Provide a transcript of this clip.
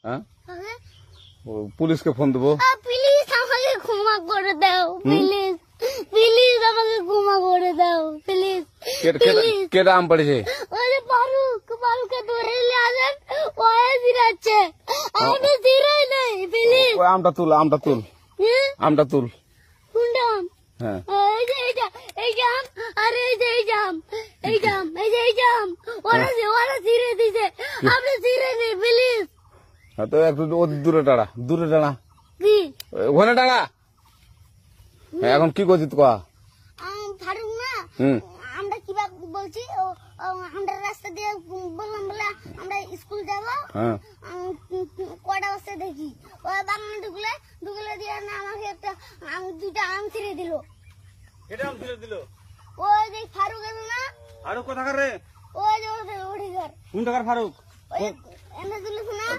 হ্যাঁ পুলিশকে ফোন দেবো। প্লিজ আমাকে ক্ষমা করে দাও, প্লিজ প্লিজ আমাকে ক্ষমা করে দাও, প্লিজ। কেটা আম পড়েছে? ওই যে ফারুককে ধরে নিয়ে আসেন, ও জিরাচ্ছে, আমি জিরাই নাই, প্লিজ। ওই আমটা তুল, আমটা তুল, আমটা তুল। কোনটা আম? হ্যাঁ এই যে এই জাম, আর এই যে এই জাম, এই জাম, এই যে এই জাম, ওরা জিরে দিছে, আপনি জিরে নেই, প্লিজ। তো একটু দূরে দাঁড়া, দূরে দাঁড়া, কি ওখানে দাঁড়া। এখন কি করছিস তো? ফারুক না, আমরা কিভাবে বলছি, আমরা রাস্তা দিয়ে বললাম বলে আমরা স্কুল যাবো, কটা বস্তা দেখি ওই বাগানে ঢুকলে দিয়ে না আমাকে একটা দুইটা আম ছিঁড়ে দিল। এটা আম ছিঁড়ে দিল? ওই যে ফারুক এলো না, ফারুক কোথাকার রে? ওই যে ওঠে ঘর। কোন টাকার ফারুক? এনে দিল না।